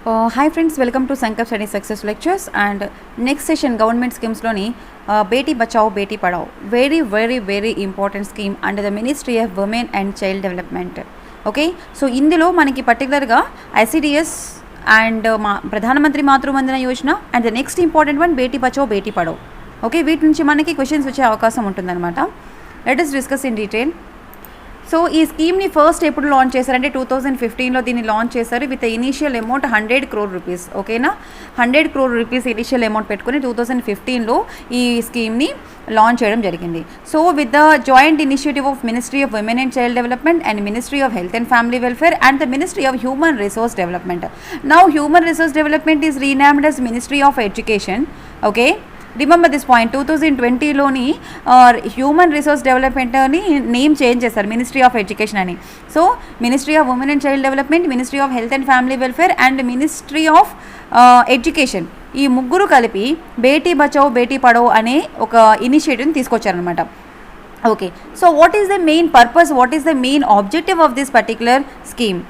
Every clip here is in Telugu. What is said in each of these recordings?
Hi friends, welcome to Sankar Study Success Lectures and next session government schemes loni BETI PADHO BETI PADHO very important scheme under the Ministry of Women and Child Development. Okay, so indulo manaki particular ga ICDS and Pradhana Mantri Matru Vandana Yojana and the next important one BETI PADHO BETI PADHO. Okay, వీటి నుంచి మనకి క్వశ్చన్స్ వచ్చే అవకాశం ఉంటుందన్నమాట. Let us discuss in detail. So ఈ స్కీమ్ని ఫస్ట్ ఎప్పుడు లాంచ్ చేశారంటే 2015లో దీన్ని లాంచ్ చేశారు with initial amount 100 crore rupees. ఓకేనా, 100 crore రూపీస్ ఇనీషియల్ అమౌంట్ పెట్టుకుని 2015లో ఈ స్కీమ్ని లాంచ్ చేయడం జరిగింది. So with the joint initiative of ministry of women and child development and ministry of health and family welfare and the ministry of human resource development. Now human resource development is renamed as ministry of education. Okay, remember this point. 2020లోని హ్యూమన్ రిసోర్స్ డెవలప్మెంట్ అని నేమ్ చేంజ్ చేస్తారు మినిస్ట్రీ ఆఫ్ ఎడ్యుకేషన్ అని. So ministry of women and child development, ministry of health and family welfare and ministry of education, ఈ ముగ్గురు కలిపి బేటీ బచావో బేటీ పఢో అనే ఒక ఇనిషియేటివ్ని తీసుకొచ్చారనమాట. Okay, so what is the main purpose, what is the main objective of this particular scheme?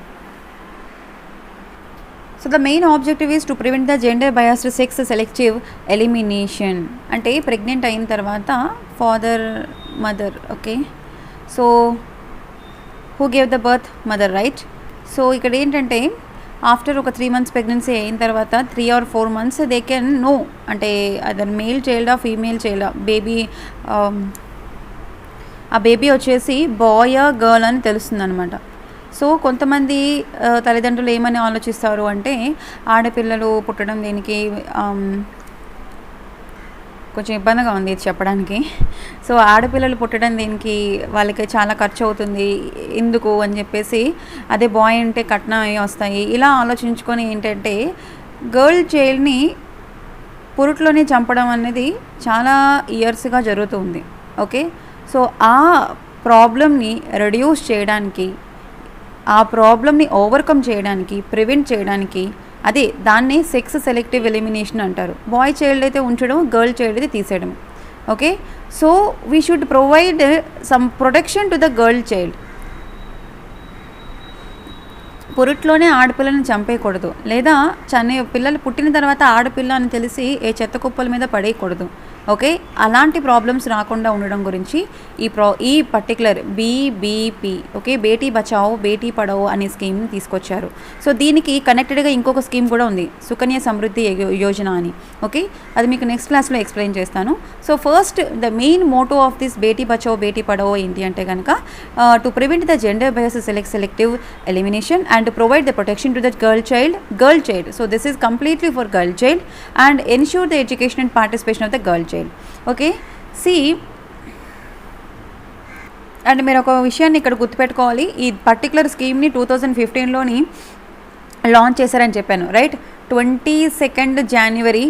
So the main objective is to prevent the gender biased sex selective elimination. అంటే ప్రెగ్నెంట్ అయిన తర్వాత father mother, okay, so who gave the birth? Mother, right. So ఇక్కడ ఏంటంటే ఆఫ్టర్ ఒక 3 months ప్రెగ్నెన్సీ అయిన తర్వాత 3 or 4 months they can know అంటే అదర్ మేల్ చైల్డా ఫీమేల్ చైల్డా, బేబీ ఆ బేబీ వచ్చేసి బాయ్ గర్ల్ అని తెలుస్తుంది అనమాట. సో కొంతమంది తల్లిదండ్రులు ఏమని ఆలోచిస్తారు అంటే ఆడపిల్లలు పుట్టడం దీనికి కొంచెం ఇబ్బందిగా ఉంది ఇది చెప్పడానికి. సో ఆడపిల్లలు పుట్టడం దీనికి వాళ్ళకి చాలా ఖర్చు అవుతుంది ఎందుకు అని చెప్పేసి, అదే బాయ్ అంటే కట్నం వస్తాయి ఇలా ఆలోచించుకొని ఏంటంటే గర్ల్ చైల్డ్ని పురుట్లోనే చంపడం అనేది చాలా ఇయర్స్గా జరుగుతుంది. ఓకే, సో ఆ ప్రాబ్లమ్ని రెడ్యూస్ చేయడానికి, ఆ ప్రాబ్లమ్ని ఓవర్కమ్ చేయడానికి, ప్రివెంట్ చేయడానికి, అదే దాన్ని సెక్స్ సెలెక్టివ్ ఎలిమినేషన్ అంటారు. బాయ్ చైల్డ్ అయితే ఉంచడం, గర్ల్ చైల్డ్ అయితే తీసేయడం. Okay, so we should provide some protection to the girl child. పురుట్లోనే ఆడపిల్లని చంపేయకూడదు, లేదా పిల్లలు పుట్టిన తర్వాత ఆడపిల్ల అని తెలిసి ఏ చెత్త కుప్పల మీద పడేయకూడదు. ఓకే, అలాంటి ప్రాబ్లమ్స్ రాకుండా ఉండడం గురించి ఈ particular BBP, okay, Beti Bachao Beti Padhao అనే స్కీమ్ని తీసుకొచ్చారు. సో దీనికి కనెక్టెడ్గా ఇంకొక స్కీమ్ కూడా ఉంది, సుకన్య సమృద్ధి యోజన అని. ఓకే, అది మీకు నెక్స్ట్ క్లాస్లో ఎక్స్ప్లెయిన్ చేస్తాను. So first the main motto of this Beti Bachao Beti Padhao ఏంటి అంటే కనుక to prevent the gender biased selective elimination and provide the protection to the girl child. So this is completely for girl child and ensure the education and participation of the girl child. Okay, see and మీరు ఒక విషయాన్ని ఇక్కడ గుర్తుపెట్టుకోవాలి, ఈ పర్టికులర్ స్కీమ్ని 2015లోని లాంచ్ చేశారని చెప్పాను, right. 22nd January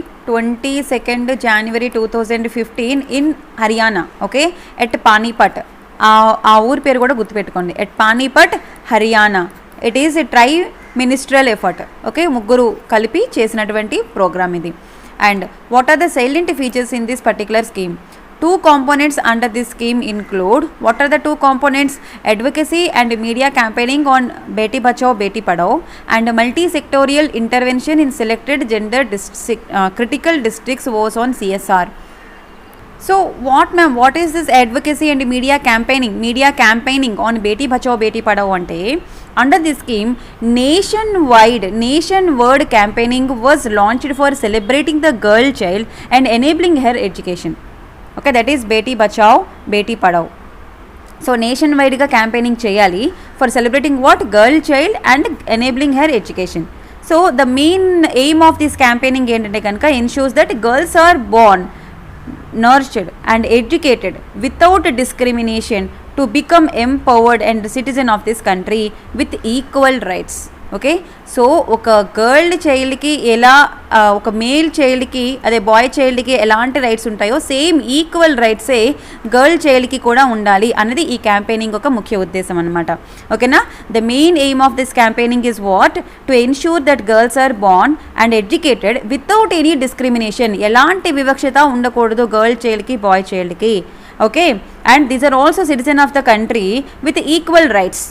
2015 in Haryana. Okay, at Panipat, ఆ ఊరి పేరు కూడా గుర్తుపెట్టుకోండి, at Panipat, Haryana. It is a try ministerial effort. Okay, ముగ్గురు కలిపి చేసినటువంటి ప్రోగ్రామ్ ఇది. And what are the salient features in this particular scheme? 2 components under this scheme include, what are the 2 components? Advocacy and media campaigning on Beti Bachao Beti Padho and multi-sectorial intervention in selected gender critical districts was on CSR. So what ma'am, what is this advocacy and media campaigning on Beti Bachao Beti Padho ante? Under this scheme, nationwide campaigning was launched for celebrating the girl child and enabling her education. Okay, that is Beti Bachao Beti Padho. So nationwide ga campaigning cheyali for celebrating what? Girl child and enabling her education. So the main aim of this campaigning entante kanaka ensures that girls are born, nurtured and educated without discrimination to become empowered and citizen of this country with equal rights. Okay, so ఒక గర్ల్ చైల్డ్కి ఎలా ఒక మేల్ చైల్డ్కి అదే బాయ్ చైల్డ్కి ఎలాంటి రైట్స్ ఉంటాయో సేమ్ ఈక్వల్ రైట్సే గర్ల్ చైల్డ్కి కూడా ఉండాలి అన్నది ఈ క్యాంపెయినింగ్ ఒక ముఖ్య ఉద్దేశం అనమాట. ఓకేనా, the main aim of this campaigning is what? To ensure that girls are born and educated without any discrimination. ఎలాంటి వివక్షత ఉండకూడదు గర్ల్ చైల్డ్కి బాయ్ చైల్డ్కి. Okay, and these are also citizen of the country with equal rights.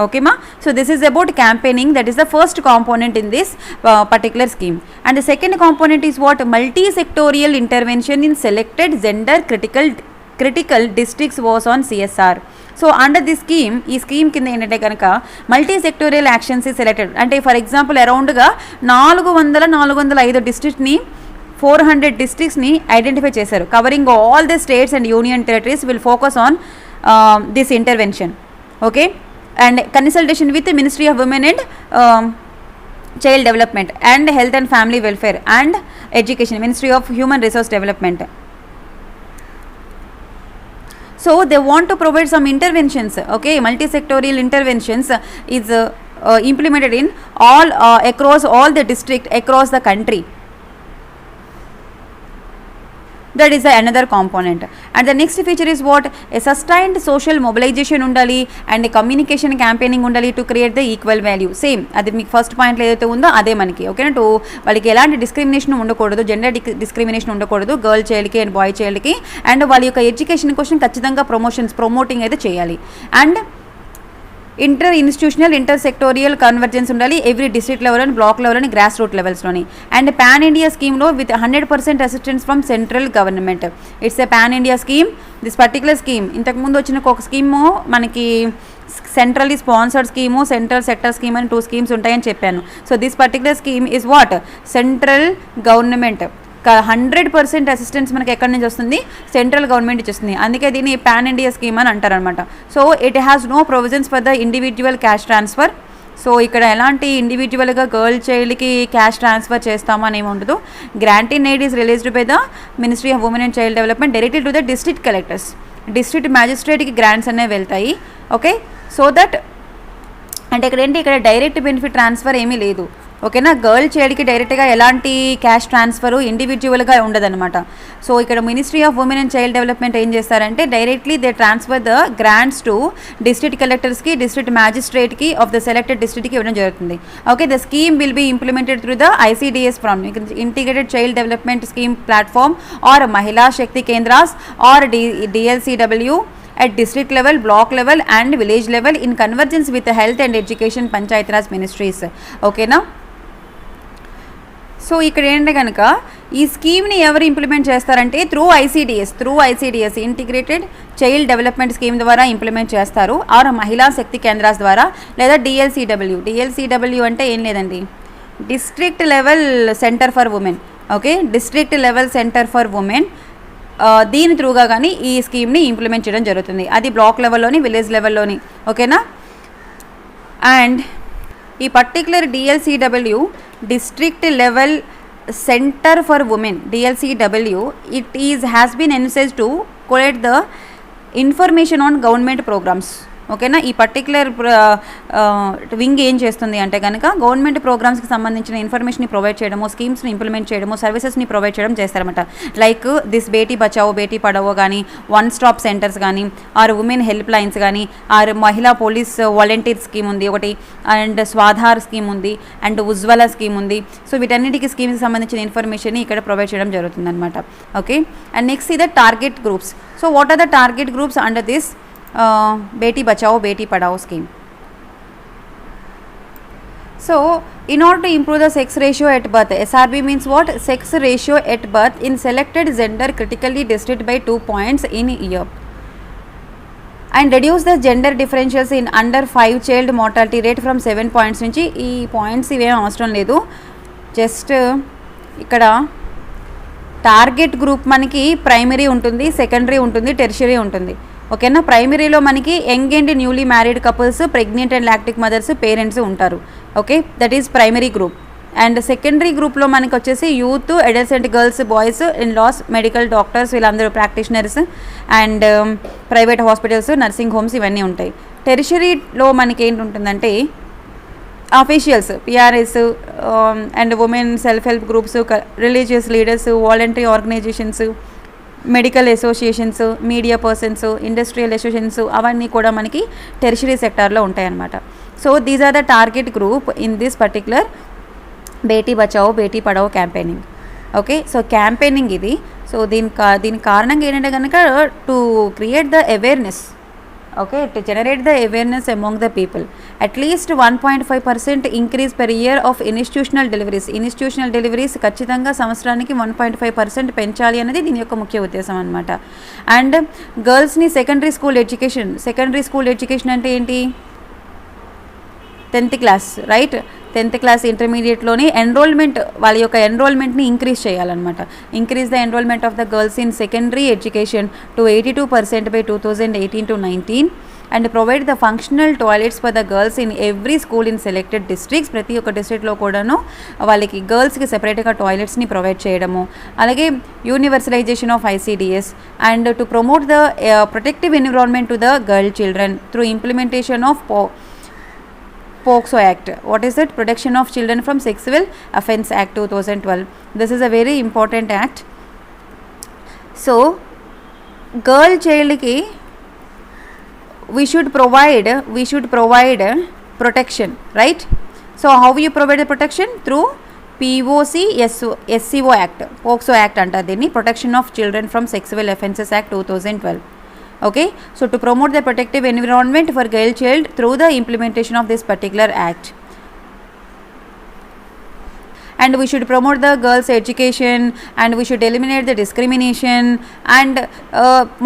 Okay ma, so this is about campaigning, that is the first component in this particular scheme. And the second component is what? Multi-sectorial intervention in selected gender critical districts was on CSR. So under the scheme, ఈ స్కీమ్ కింద ఏంటంటే కనుక మల్టీ సెక్టోరియల్ యాక్షన్స్ ఈ సెలెక్టెడ్, అంటే ఫర్ ఎగ్జాంపుల్ అరౌండ్గా 405 డిస్ట్రిక్ట్ని 400 డిస్ట్రిక్ట్స్ని ఐడెంటిఫై చేశారు. Covering all the states and union territories will focus on this intervention. Okay, and consultation with ministry of women and child development and health and family welfare and education, ministry of human resource development. So they want to provide some interventions. Okay, multi-sectorial interventions is implemented in all across all the district across the country. That is another component. And the next feature is what? A sustained social mobilization undali and communication campaigning undali to create the equal value. Same adi meeku first point lo edaithe undo ade maniki. Okay na, to valiki elanti discrimination undakodu, gender discrimination undakodu girl child ki and boy child ki, and valli yokka education question ఖచ్చితంగా promoting అయితే చేయాలి. And inter institutional inter sectorial convergence ఉండాలి ఎవ్రీ డిస్ట్రిక్ట్ లెవెల్ అని, బ్లాక్ లెవెల్ అని, గ్రాస్ రూట్ లెవెల్స్లోని. అండ్ పాన్ ఇండియా స్కీమ్లో with 100% assistance from central government. It's a pan India scheme. This particular scheme ఇంతకుముందు వచ్చిన ఒక స్కీము మనకి centrally sponsored scheme, central sector scheme అని 2 స్కీమ్స్ ఉంటాయని చెప్పాను. So this particular scheme is what? Central government 100% assistance మనకి ఎక్కడి నుంచి వస్తుంది? సెంట్రల్ గవర్నమెంట్ నుంచి వస్తుంది. అందుకే దీన్ని పాన్ ఇండియా స్కీమ్ అని అంటారనమాట. So it has no provisions for the individual cash transfer. So ఇక్కడ ఎలాంటి ఇండివిజువల్గా గర్ల్ చైల్డ్కి క్యాష్ ట్రాన్స్ఫర్ చేస్తామని ఏమి ఉండదు. Grant in aid is released by the ministry of women and child development directly to the district collectors. District మ్యాజిస్ట్రేట్కి గ్రాంట్స్ అనేవి వెళ్తాయి. ఓకే, సో దట్ అంటే ఇక్కడ ఏంటి, ఇక్కడ డైరెక్ట్ బెనిఫిట్ ట్రాన్స్ఫర్ ఏమీ లేదు. ఓకేనా, గర్ల్ చైల్డ్కి డైరెక్ట్గా ఎలాంటి క్యాష్ ట్రాన్స్ఫరు ఇండివిజువల్గా ఉండదన్నమాట. సో ఇక్కడ ministry of women and child development ఏం చేస్తారంటే directly they transfer the grants to district కలెక్టర్స్కి, డిస్ట్రిక్ట్ మ్యాజిస్ట్రేట్కి ఆఫ్ ద సెలెక్టెడ్ డిస్ట్రిక్ట్కి ఇవ్వడం జరుగుతుంది. Okay, the scheme will be implemented through the ICDS from integrated child development scheme platform or Mahila Shakti Kendras or DLCW at district level, block level and village level in convergence with the health and education panchayat raj ministries. Okay na, so ఇక్కడ ఏంటంటే కనుక ఈ స్కీమ్ని ఎవరు ఇంప్లిమెంట్ చేస్తారంటే through ICDS integrated child development scheme ద్వారా ఇంప్లిమెంట్ చేస్తారు, ఆర్ మహిళా శక్తి కేంద్రాస్ ద్వారా, లేదా DLCW అంటే ఏం లేదండి, district level centre for women. Okay, district level centre for women, దీని త్రూగా కానీ ఈ స్కీమ్ని ఇంప్లిమెంట్ చేయడం జరుగుతుంది. అది బ్లాక్ లెవెల్లోని, విలేజ్ లెవెల్లోని. ఓకేనా, అండ్ ఈ particular DLCW district level centre for women DLCW it has been envisaged to collect the information on government programs. ఓకేనా, ఈ పర్టికులర్ వింగ్ ఏం చేస్తుంది అంటే కనుక గవర్నమెంట్ ప్రోగ్రామ్స్కి సంబంధించిన ఇన్ఫర్మేషన్ని ప్రొవైడ్ చేయడము, స్కీమ్స్ని ఇంప్లిమెంట్ చేయడము, సర్వీసెస్ని ప్రొవైడ్ చేయడం చేస్తారన్నమాట. లైక్ దిస్ బేటీ బచావో బేటీ పడావో కానీ, వన్ స్టాప్ సెంటర్స్ కానీ, ఆర్ ఉమెన్ హెల్ప్ లైన్స్ కానీ, or Mahila police volunteer scheme ఉంది ఒకటి, అండ్ స్వాధార్ స్కీమ్ ఉంది, అండ్ ఉజ్వల స్కీమ్ ఉంది. సో వీటన్నిటికీ స్కీమ్స్కి సంబంధించిన ఇన్ఫర్మేషన్ని ఇక్కడ ప్రొవైడ్ చేయడం జరుగుతుంది అనమాట. ఓకే, అండ్ నెక్స్ట్ ఇది target groups. So what are the target groups under this Beti Bachao Beti Padho scheme? So in order to improve the sex ratio at birth, SRB means what? Sex ratio at birth in selected gender critically district by 2 points in a year, and reduce the gender differentials in under 5 child mortality rate from 7 points నుంచి ఈ పాయింట్స్ ఇవేం అవసరం లేదు. జస్ట్ ఇక్కడ టార్గెట్ గ్రూప్ మనకి ప్రైమరీ ఉంటుంది, సెకండరీ ఉంటుంది, టెర్షరీ ఉంటుంది. ఓకేనా, ప్రైమరీలో మనకి young and newly married couples, pregnant and lactic mothers, parents ఉంటారు. Okay, that is primary group. And secondary గ్రూప్లో మనకి వచ్చేసి youth, adolescent girls, boys, in laws, medical doctors, వీళ్ళందరూ practitioners, and private hospitals, nursing homes, ఇవన్నీ ఉంటాయి. టెరిషరీలో మనకి ఏంటి ఉంటుందంటే officials, PRS and women self help groups, religious leaders, voluntary organisations, medical associations, media persons, industrial associations, అవన్నీ కూడా మనకి టెరిషరీ సెక్టార్లో ఉంటాయన్నమాట. So these are the target group in this particular Beti Bachao Beti Padhao campaigning. Okay, so campaigning ఇది. సో దీని కారణంగా ఏంటంటే కనుక to create the awareness. Okay, to generate the awareness among the people. At least 1.5% increase per year of institutional deliveries ఖచ్చితంగా సంవత్సరానికి 1.5% పెంచాలి అనేది దీని యొక్క ముఖ్య ఉద్దేశం అనమాట. అండ్ గర్ల్స్ని సెకండరీ స్కూల్ ఎడ్యుకేషన్ అంటే ఏంటి, 10th class, right? 10th class ఇంటర్మీడియట్లోని వాళ్ళ యొక్క ఎన్రోల్మెంట్ని ఇంక్రీజ్ చేయాలన్నమాట. Increase the enrolment of the girls in secondary education to 82% by 2018-19 and provide the functional toilets for the girls in every school in selected districts. ప్రతి ఒక్క డిస్ట్రిక్ట్లో కూడాను వాళ్ళకి గర్ల్స్కి సెపరేట్గా టాయిలెట్స్ని ప్రొవైడ్ చేయడము. అలాగే universalisation of ICDS and to promote the protective environment to the girl children through implementation of POCSO Act. What is it? Protection of Children from Sexual Offence Act 2012. This is a very important act. So, girl child ki we should provide protection, right? So, how you provide the protection? Through POCSO Act. POCSO Act anta dini, Protection of Children from Sexual Offences Act 2012. Okay, so to promote the protective environment for girl child through the implementation of this particular act, and we should promote the girls education and we should eliminate the discrimination and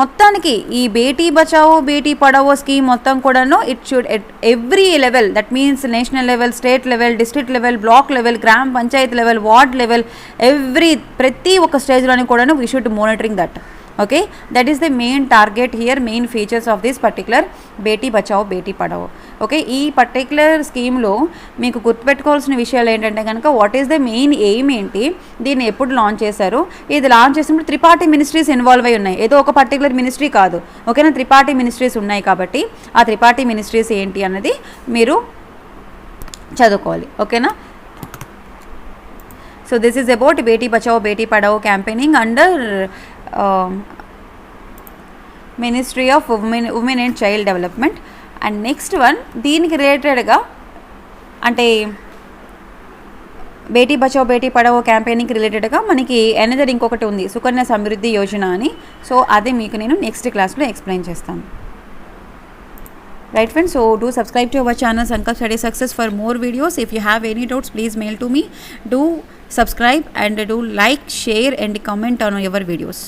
మొత్తానికి ఈ బేటీ బచావో బేటీ పడావో స్కీమ్ మొత్తం కూడాను it should at every level, that means national level, state level, district level, block level, గ్రామ పంచాయత్ లెవెల్, వార్డ్ లెవెల్, ప్రతి ఒక్క స్టేజ్లోని కూడాను we should monitoring that. Okay, that is the main target here, main features of this particular Beti Bachao Beti Padhao. Okay, ఈ పర్టికులర్ స్కీమ్లో మీకు గుర్తుపెట్టుకోవాల్సిన విషయాలు ఏంటంటే కనుక what is the main aim ఏంటి, దీన్ని ఎప్పుడు లాంచ్ చేశారు, ఇది లాంచ్ చేసినప్పుడు త్రిపాఠి మినిస్ట్రీస్ ఇన్వాల్వ్ అయి ఉన్నాయి, ఏదో ఒక పర్టికులర్ మినిస్ట్రీ కాదు. ఓకేనా, త్రిపాఠి మినిస్ట్రీస్ ఉన్నాయి కాబట్టి ఆ త్రిపాఠి మినిస్ట్రీస్ ఏంటి అన్నది మీరు చదువుకోవాలి. ఓకేనా, so this is about Beti Bachao Beti Padhao campaigning under ministry of women and child development. And next one దీనికి రిలేటెడ్గా అంటే బేటీ బచావో బేటీ పడావో క్యాంపెయినింగ్కి రిలేటెడ్గా మనకి ఎనదర్ ఇంకొకటి ఉంది, సుకన్య సమృద్ధి యోజన అని. సో అది మీకు నేను నెక్స్ట్ క్లాస్లో ఎక్స్ప్లెయిన్ చేస్తాను. Right friends, so do subscribe to our channel Sankalp Study Success for more videos. If you have any doubts, please mail to me. Do subscribe and do like, share and comment on our videos.